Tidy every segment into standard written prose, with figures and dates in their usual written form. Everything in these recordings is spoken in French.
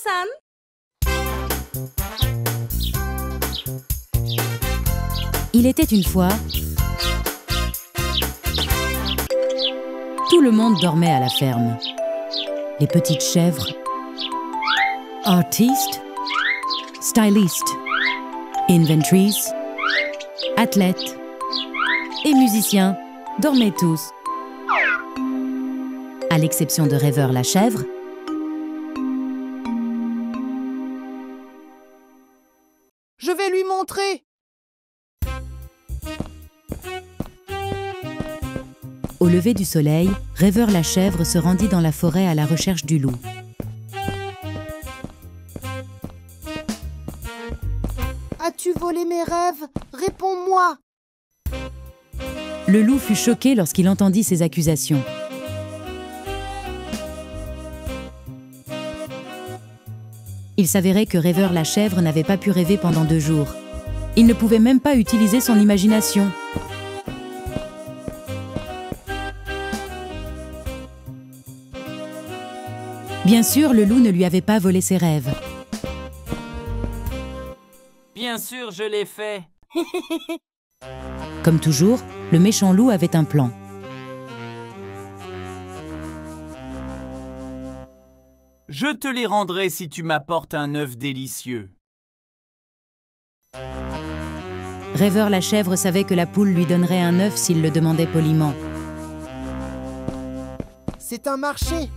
San. Il était une fois... Tout le monde dormait à la ferme. Les petites chèvres, artistes, stylistes, inventrices, athlètes et musiciens dormaient tous. À l'exception de Rêveur la chèvre, Je vais lui montrer. Au lever du soleil, Rêveur la chèvre se rendit dans la forêt à la recherche du loup. As-tu volé mes rêves? Réponds-moi. Le loup fut choqué lorsqu'il entendit ces accusations. Il s'avérait que Rêveur la chèvre n'avait pas pu rêver pendant 2 jours. Il ne pouvait même pas utiliser son imagination. Bien sûr, le loup ne lui avait pas volé ses rêves. Bien sûr, je l'ai fait. Comme toujours, le méchant loup avait un plan. Je te les rendrai si tu m'apportes un œuf délicieux. Rêveur la chèvre savait que la poule lui donnerait un œuf s'il le demandait poliment. C'est un marché.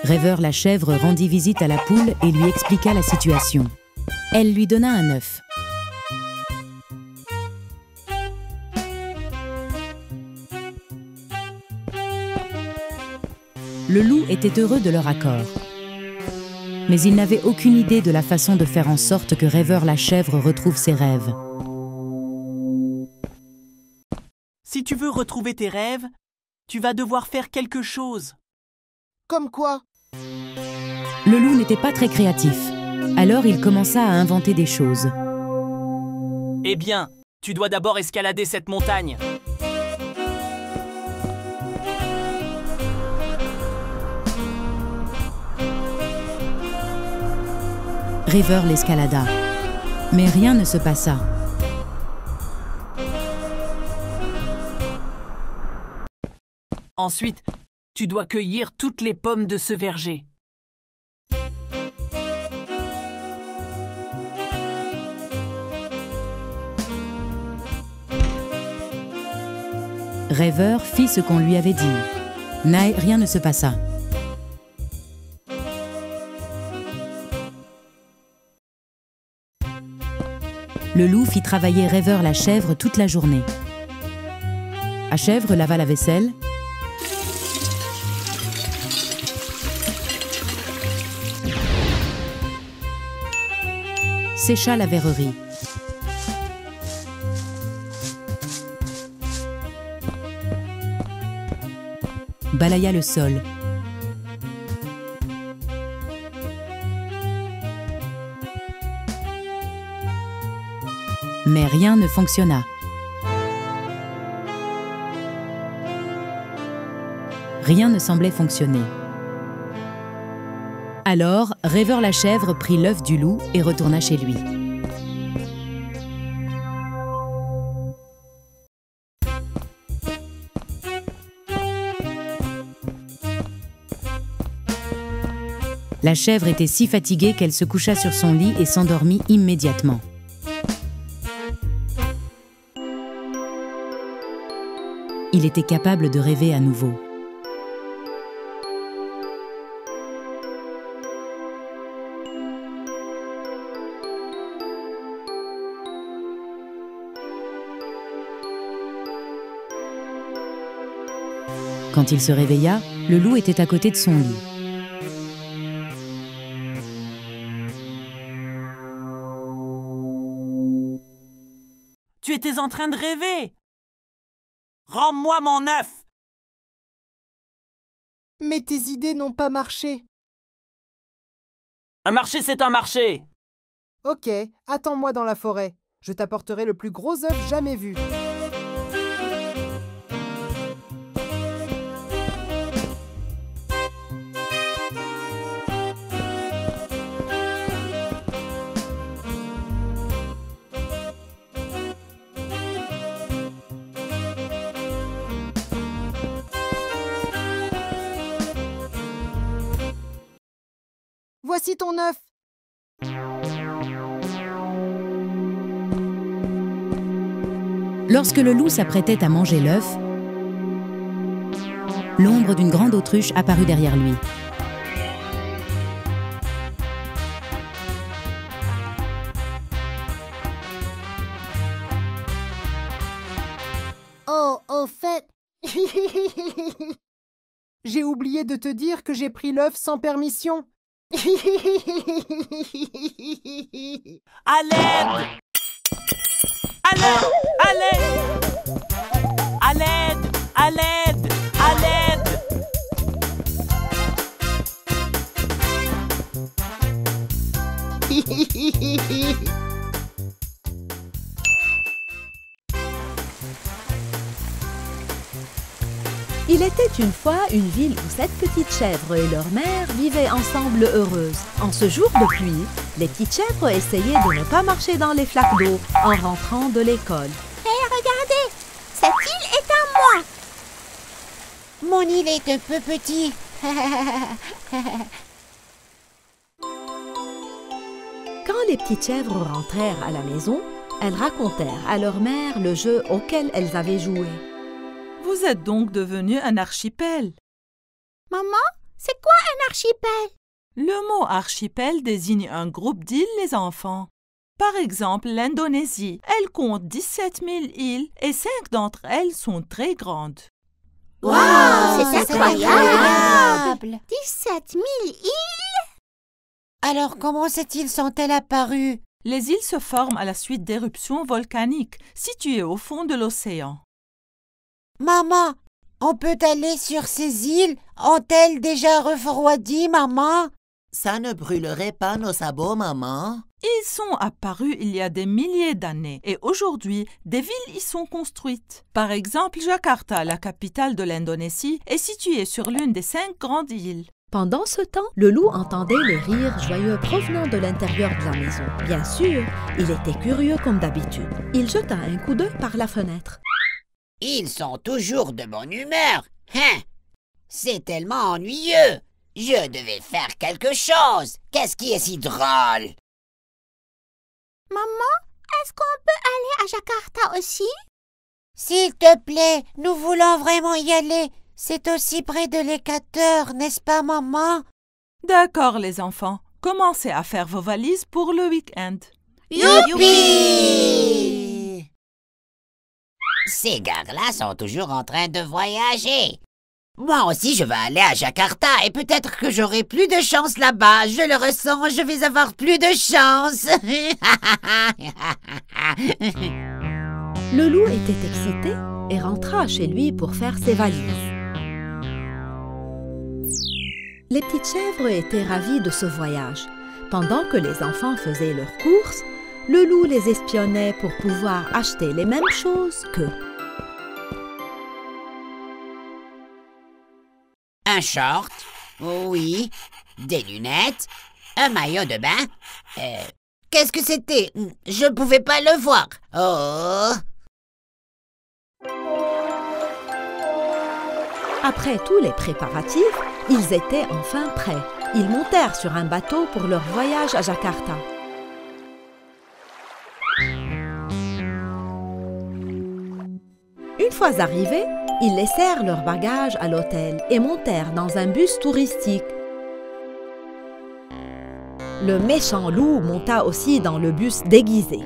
Rêveur la chèvre rendit visite à la poule et lui expliqua la situation. Elle lui donna un œuf. Le loup était heureux de leur accord. Mais il n'avait aucune idée de la façon de faire en sorte que Rêveur la chèvre retrouve ses rêves. Si tu veux retrouver tes rêves, tu vas devoir faire quelque chose. Comme quoi? Le loup n'était pas très créatif. Alors il commença à inventer des choses. Eh bien, tu dois d'abord escalader cette montagne. Rêveur l'escalada. Mais rien ne se passa. Ensuite, tu dois cueillir toutes les pommes de ce verger. Rêveur fit ce qu'on lui avait dit. Mais rien ne se passa. Le loup fit travailler Rêveur la chèvre toute la journée. La chèvre lava la vaisselle, sécha la verrerie, balaya le sol, mais rien ne fonctionna. Rien ne semblait fonctionner. Alors, Rêveur la chèvre prit l'œuf du loup et retourna chez lui. La chèvre était si fatiguée qu'elle se coucha sur son lit et s'endormit immédiatement. Il était capable de rêver à nouveau. Quand il se réveilla, le loup était à côté de son lit. Tu étais en train de rêver. Rends-moi mon œuf. Mais tes idées n'ont pas marché. Un marché, c'est un marché. Ok, attends-moi dans la forêt. Je t'apporterai le plus gros œuf jamais vu. voici ton œuf. Lorsque le loup s'apprêtait à manger l'œuf, l'ombre d'une grande autruche apparut derrière lui. Oh, au fait... J'ai oublié de te dire que j'ai pris l'œuf sans permission. À l'aide! À l'aide! À l'aide! À l'aide! À l'aide! À l'aide! Il était une fois une ville où 7 petites chèvres et leur mère vivaient ensemble heureuses. En ce jour de pluie, les petites chèvres essayaient de ne pas marcher dans les flaques d'eau en rentrant de l'école. Hé, regardez! Cette île est à moi! Mon île est un peu petite. Quand les petites chèvres rentrèrent à la maison, elles racontèrent à leur mère le jeu auquel elles avaient joué. Vous êtes donc devenu un archipel. Maman, c'est quoi un archipel? Le mot archipel désigne un groupe d'îles, les enfants. Par exemple, l'Indonésie, elle compte 17 000 îles et 5 d'entre elles sont très grandes. Wow, c'est incroyable! 17 000 îles? Alors, comment ces îles sont-elles apparues? Les îles se forment à la suite d'éruptions volcaniques situées au fond de l'océan. Maman, on peut aller sur ces îles? Ont-elles déjà refroidi, maman? Ça ne brûlerait pas nos sabots, maman? Ils sont apparus il y a des milliers d'années et aujourd'hui, des villes y sont construites. Par exemple, Jakarta, la capitale de l'Indonésie, est située sur l'une des 5 grandes îles. Pendant ce temps, le loup entendait les rires joyeux provenant de l'intérieur de la maison. Bien sûr, il était curieux comme d'habitude. Il jeta un coup d'œil par la fenêtre. Ils sont toujours de bonne humeur. Hein? C'est tellement ennuyeux. Je devais faire quelque chose. Qu'est-ce qui est si drôle? Maman, est-ce qu'on peut aller à Jakarta aussi? S'il te plaît, nous voulons vraiment y aller. C'est aussi près de l'Équateur, n'est-ce pas, maman? D'accord, les enfants. Commencez à faire vos valises pour le week-end. Youpi! Ces gars-là sont toujours en train de voyager. Moi aussi, je vais aller à Jakarta et peut-être que j'aurai plus de chance là-bas. Je le ressens, je vais avoir plus de chance. Le loup était excité et rentra chez lui pour faire ses valises. Les petites chèvres étaient ravies de ce voyage. Pendant que les enfants faisaient leurs courses, le loup les espionnait pour pouvoir acheter les mêmes choses qu'eux. Un short, oui, des lunettes, un maillot de bain. Qu'est-ce que c'était? Je ne pouvais pas le voir. Oh! Après tous les préparatifs, ils étaient enfin prêts. Ils montèrent sur un bateau pour leur voyage à Jakarta. Une fois arrivés, ils laissèrent leurs bagages à l'hôtel et montèrent dans un bus touristique. Le méchant loup monta aussi dans le bus déguisé.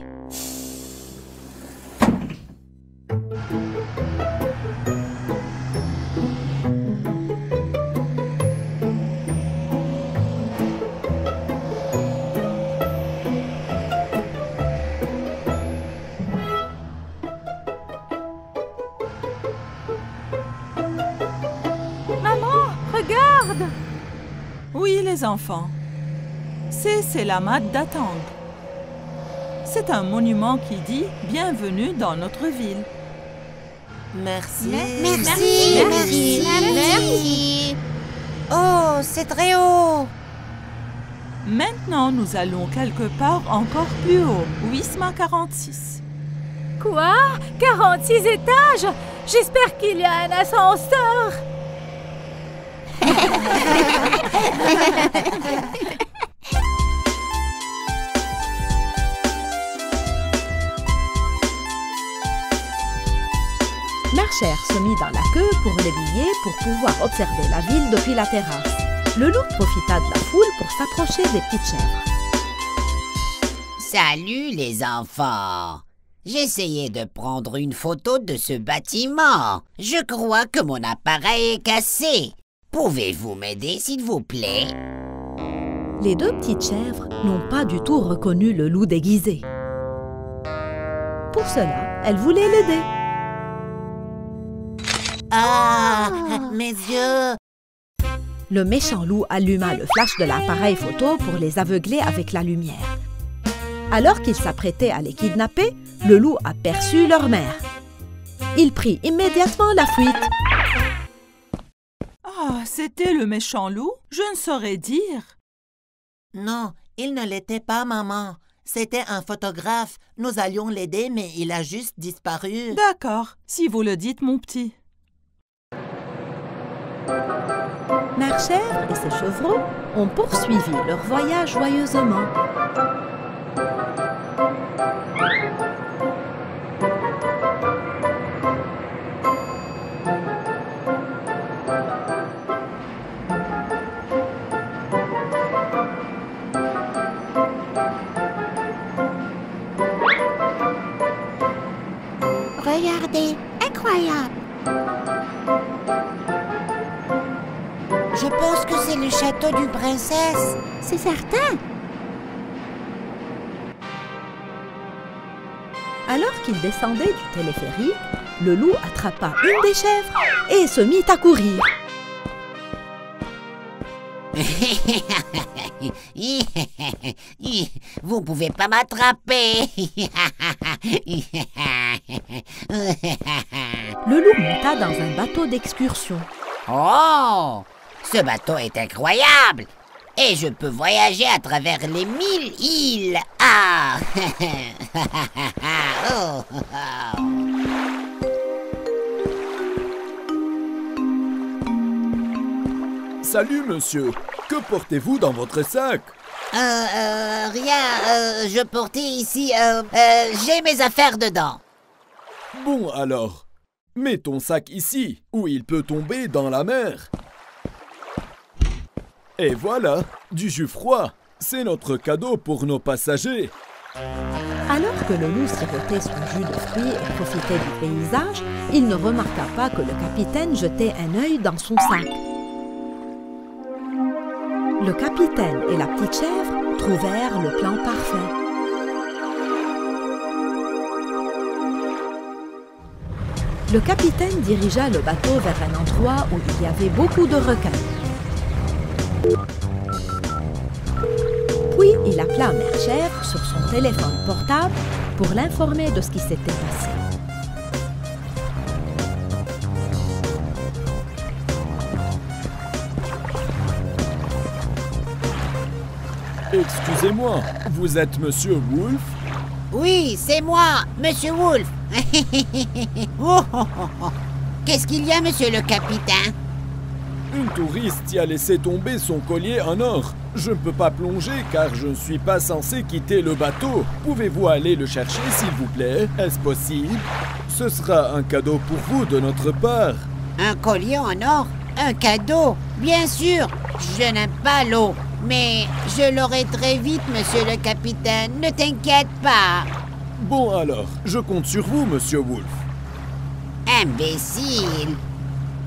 Oui, les enfants. C'est la Mat Datang. C'est un monument qui dit « Bienvenue dans notre ville ». Merci. Merci. Oh, c'est très haut. Maintenant, nous allons quelque part encore plus haut, Wisma 46. Quoi? 46 étages? J'espère qu'il y a un ascenseur. Marchère se mit dans la queue pour l'habiller pour pouvoir observer la ville depuis la terrasse. Le loup profita de la foule pour s'approcher des petites chèvres. Salut les enfants! J'essayais de prendre une photo de ce bâtiment. Je crois que mon appareil est cassé. Pouvez-vous m'aider, s'il vous plaît? Les deux petites chèvres n'ont pas du tout reconnu le loup déguisé. Pour cela, elles voulaient l'aider. Ah, mes yeux! Le méchant loup alluma le flash de l'appareil photo pour les aveugler avec la lumière. Alors qu'il s'apprêtait à les kidnapper, le loup aperçut leur mère. Il prit immédiatement la fuite. Ah, c'était le méchant loup? Je ne saurais dire. Non, il ne l'était pas, maman. C'était un photographe. Nous allions l'aider, mais il a juste disparu. D'accord, si vous le dites, mon petit. Marchère et ses chevreaux ont poursuivi leur voyage joyeusement. Regardez, incroyable! Je pense que c'est le château d'une princesse. C'est certain. Alors qu'il descendait du téléphérique, le loup attrapa une des chèvres et se mit à courir. Vous pouvez pas m'attraper. Le loup monta dans un bateau d'excursion. Oh! Ce bateau est incroyable! Et je peux voyager à travers les 1000 îles! Ah! Oh. Salut, monsieur. Que portez-vous dans votre sac? Rien. Je portais ici... j'ai mes affaires dedans. Bon, alors. Mets ton sac ici, où il peut tomber dans la mer. Et voilà, du jus froid. C'est notre cadeau pour nos passagers. Alors que le loup sirotait son jus de fruits et profitait du paysage, il ne remarqua pas que le capitaine jetait un œil dans son sac. Le capitaine et la petite chèvre trouvèrent le plan parfait. Le capitaine dirigea le bateau vers un endroit où il y avait beaucoup de requins. Puis il appela Marchère sur son téléphone portable pour l'informer de ce qui s'était passé. Excusez-moi, vous êtes Monsieur Wolf? Oui, c'est moi, Monsieur Wolf. Oh, oh, oh, oh. Qu'est-ce qu'il y a, monsieur le capitaine? Une touriste y a laissé tomber son collier en or. Je ne peux pas plonger car je ne suis pas censé quitter le bateau. Pouvez-vous aller le chercher, s'il vous plaît? Est-ce possible? Ce sera un cadeau pour vous de notre part. Un collier en or? Un cadeau? Bien sûr, je n'aime pas l'eau. Mais je l'aurai très vite, monsieur le capitaine. Ne t'inquiète pas. Bon alors, je compte sur vous, monsieur Wolf. Imbécile.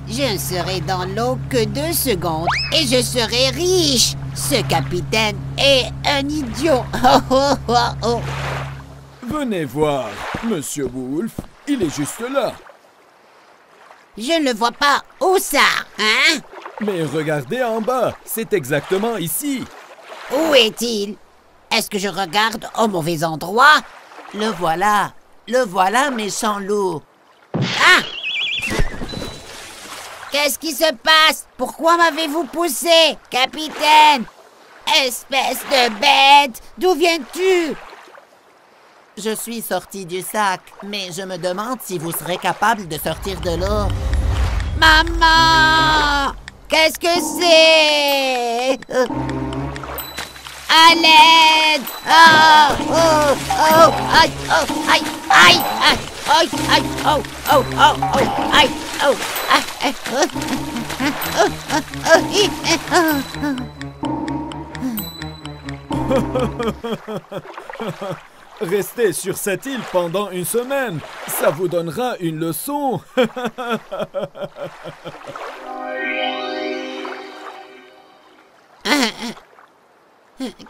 Je ne serai dans l'eau que 2 secondes et je serai riche. Ce capitaine est un idiot. Oh, oh, oh, oh. Venez voir, monsieur Wolf. Il est juste là. Je ne le vois pas. Où ça, hein? Mais regardez en bas, c'est exactement ici. Où est-il? Est-ce que je regarde au mauvais endroit? Le voilà, méchant loup. Ah! Qu'est-ce qui se passe? Pourquoi m'avez-vous poussé, capitaine? Espèce de bête! D'où viens-tu? Je suis sorti du sac, mais je me demande si vous serez capable de sortir de l'eau. Maman! Qu'est-ce que c'est? À l'aide! Oh! Oh! Oh! Aïe! Oh! Aïe! Aïe! Aïe, aïe, oh, oh, oh, oh, aïe, oh, Restez sur cette île pendant une semaine. Ça vous donnera une leçon.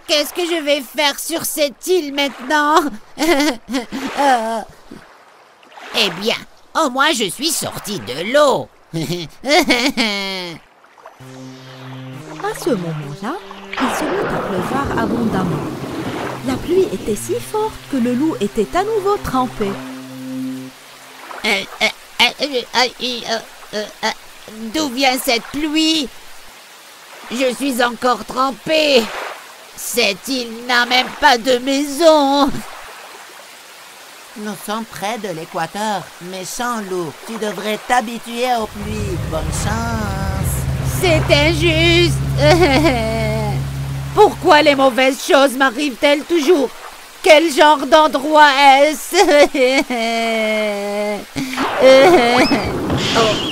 Qu'est-ce que je vais faire sur cette île maintenant? Eh bien, au moins je suis sorti de l'eau. À ce moment-là, il se mit à pleuvoir abondamment. La pluie était si forte que le loup était à nouveau trempé. D'où vient cette pluie? Je suis encore trempé. Cette île n'a même pas de maison. Nous sommes près de l'équateur. Méchant loup, tu devrais t'habituer aux pluies. Bonne chance. C'est injuste. Pourquoi les mauvaises choses m'arrivent-elles toujours? Quel genre d'endroit est-ce? Oh.